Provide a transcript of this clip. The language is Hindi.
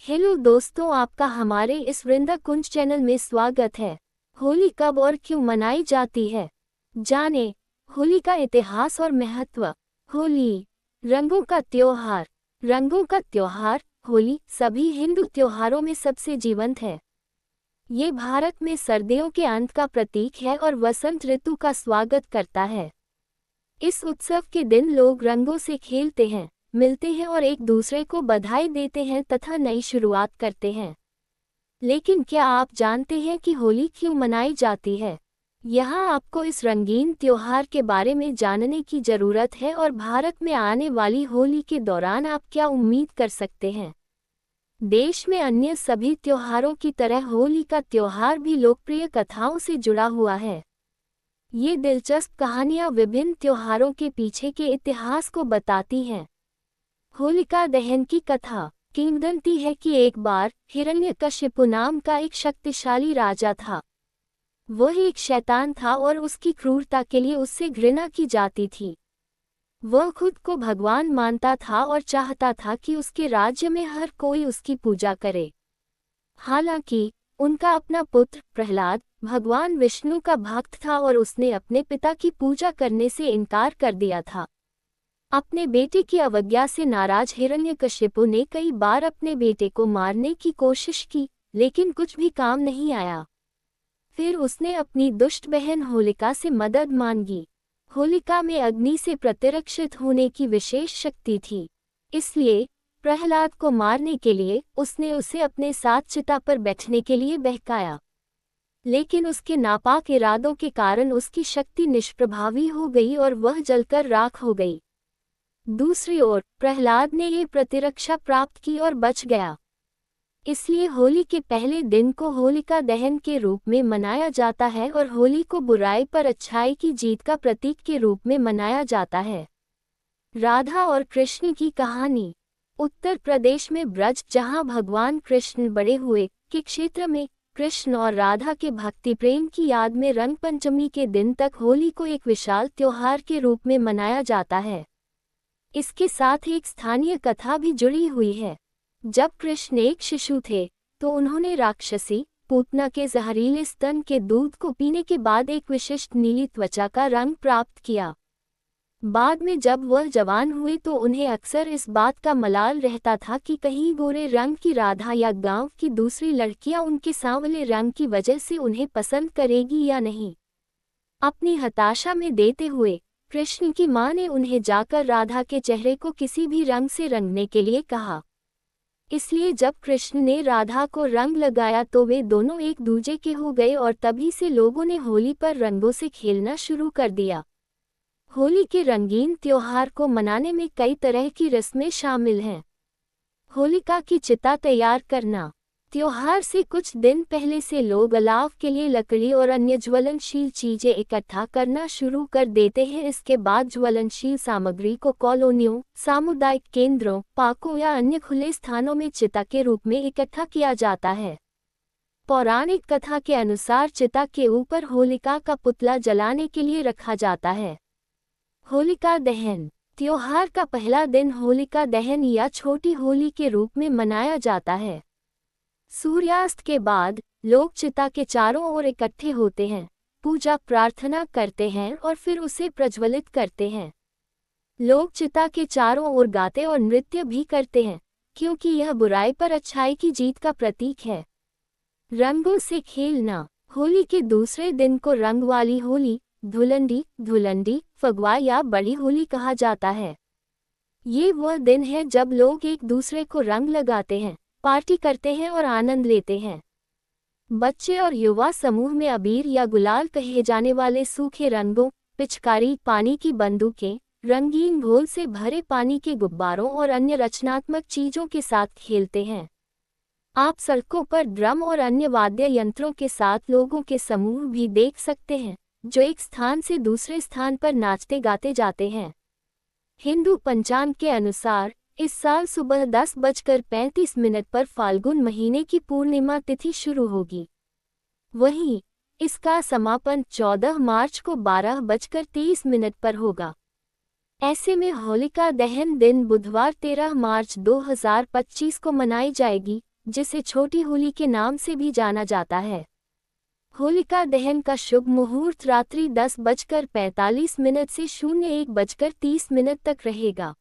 हेलो दोस्तों, आपका हमारे इस वृंदा कुंज चैनल में स्वागत है। होली कब और क्यों मनाई जाती है, जाने होली का इतिहास और महत्व। होली रंगों का त्योहार। रंगों का त्योहार होली सभी हिंदू त्योहारों में सबसे जीवंत है। ये भारत में सर्दियों के अंत का प्रतीक है और वसंत ऋतु का स्वागत करता है। इस उत्सव के दिन लोग रंगों से खेलते हैं, मिलते हैं और एक दूसरे को बधाई देते हैं तथा नई शुरुआत करते हैं। लेकिन क्या आप जानते हैं कि होली क्यों मनाई जाती है? यहाँ आपको इस रंगीन त्योहार के बारे में जानने की जरूरत है और भारत में आने वाली होली के दौरान आप क्या उम्मीद कर सकते हैं। देश में अन्य सभी त्योहारों की तरह होली का त्योहार भी लोकप्रिय कथाओं से जुड़ा हुआ है। ये दिलचस्प कहानियाँ विभिन्न त्योहारों के पीछे के इतिहास को बताती हैं। होलिका दहन की कथा। किंवदंती है कि एक बार हिरण्यकशिपु नाम का एक शक्तिशाली राजा था। वह एक शैतान था और उसकी क्रूरता के लिए उससे घृणा की जाती थी। वह खुद को भगवान मानता था और चाहता था कि उसके राज्य में हर कोई उसकी पूजा करे। हालांकि उनका अपना पुत्र प्रहलाद भगवान विष्णु का भक्त था और उसने अपने पिता की पूजा करने से इनकार कर दिया था। अपने बेटे की अवज्ञा से नाराज हिरण्यकशिपु ने कई बार अपने बेटे को मारने की कोशिश की, लेकिन कुछ भी काम नहीं आया। फिर उसने अपनी दुष्ट बहन होलिका से मदद मांगी। होलिका में अग्नि से प्रतिरक्षित होने की विशेष शक्ति थी, इसलिए प्रहलाद को मारने के लिए उसने उसे अपने साथ चिता पर बैठने के लिए बहकाया। लेकिन उसके नापाक इरादों के कारण उसकी शक्ति निष्प्रभावी हो गई और वह जलकर राख हो गई। दूसरी ओर प्रहलाद ने ये प्रतिरक्षा प्राप्त की और बच गया। इसलिए होली के पहले दिन को होलिका दहन के रूप में मनाया जाता है और होली को बुराई पर अच्छाई की जीत का प्रतीक के रूप में मनाया जाता है। राधा और कृष्ण की कहानी। उत्तर प्रदेश में ब्रज, जहां भगवान कृष्ण बड़े हुए, के क्षेत्र में कृष्ण और राधा के भक्ति प्रेम की याद में रंग पंचमी के दिन तक होली को एक विशाल त्योहार के रूप में मनाया जाता है। इसके साथ एक स्थानीय कथा भी जुड़ी हुई है। जब कृष्ण एक शिशु थे तो उन्होंने राक्षसी पूतना के जहरीले स्तन के दूध को पीने के बाद एक विशिष्ट नीली त्वचा का रंग प्राप्त किया। बाद में जब वह जवान हुए तो उन्हें अक्सर इस बात का मलाल रहता था कि कहीं गोरे रंग की राधा या गांव की दूसरी लड़कियां उनके सांवले रंग की वजह से उन्हें पसंद करेगी या नहीं। अपनी हताशा में देते हुए कृष्ण की मां ने उन्हें जाकर राधा के चेहरे को किसी भी रंग से रंगने के लिए कहा। इसलिए जब कृष्ण ने राधा को रंग लगाया तो वे दोनों एक दूजे के हो गए और तभी से लोगों ने होली पर रंगों से खेलना शुरू कर दिया। होली के रंगीन त्योहार को मनाने में कई तरह की रस्में शामिल हैं। होलिका की चिता तैयार करना। त्योहार से कुछ दिन पहले से लोग अलाव के लिए लकड़ी और अन्य ज्वलनशील चीजें इकट्ठा करना शुरू कर देते हैं। इसके बाद ज्वलनशील सामग्री को कॉलोनियों, सामुदायिक केंद्रों, पार्कों या अन्य खुले स्थानों में चिता के रूप में इकट्ठा किया जाता है। पौराणिक कथा के अनुसार चिता के ऊपर होलिका का पुतला जलाने के लिए रखा जाता है। होलिका दहन। त्योहार का पहला दिन होलिका दहन या छोटी होली के रूप में मनाया जाता है। सूर्यास्त के बाद लोग चिता के चारों ओर इकट्ठे होते हैं, पूजा प्रार्थना करते हैं और फिर उसे प्रज्वलित करते हैं। लोग चिता के चारों ओर गाते और नृत्य भी करते हैं, क्योंकि यह बुराई पर अच्छाई की जीत का प्रतीक है। रंगों से खेलना। होली के दूसरे दिन को रंग वाली होली, धुलंडी, फगवा या बड़ी होली कहा जाता है। ये वह दिन है जब लोग एक दूसरे को रंग लगाते हैं, पार्टी करते हैं और आनंद लेते हैं। बच्चे और युवा समूह में अबीर या गुलाल कहे जाने वाले सूखे रंगों, पिचकारी, पानी की बंदूकें, रंगीन घोल से भरे पानी के गुब्बारों और अन्य रचनात्मक चीजों के साथ खेलते हैं। आप सड़कों पर ड्रम और अन्य वाद्य यंत्रों के साथ लोगों के समूह भी देख सकते हैं, जो एक स्थान से दूसरे स्थान पर नाचते गाते जाते हैं। हिंदू पंचांग के अनुसार इस साल सुबह 10:35 पर फाल्गुन महीने की पूर्णिमा तिथि शुरू होगी। वहीं इसका समापन 14 मार्च को 12:23 पर होगा। ऐसे में होलिका दहन दिन बुधवार 13 मार्च 2025 को मनाई जाएगी, जिसे छोटी होली के नाम से भी जाना जाता है। होलिका दहन का शुभ मुहूर्त रात्रि 10:45 से 01:30 तक रहेगा।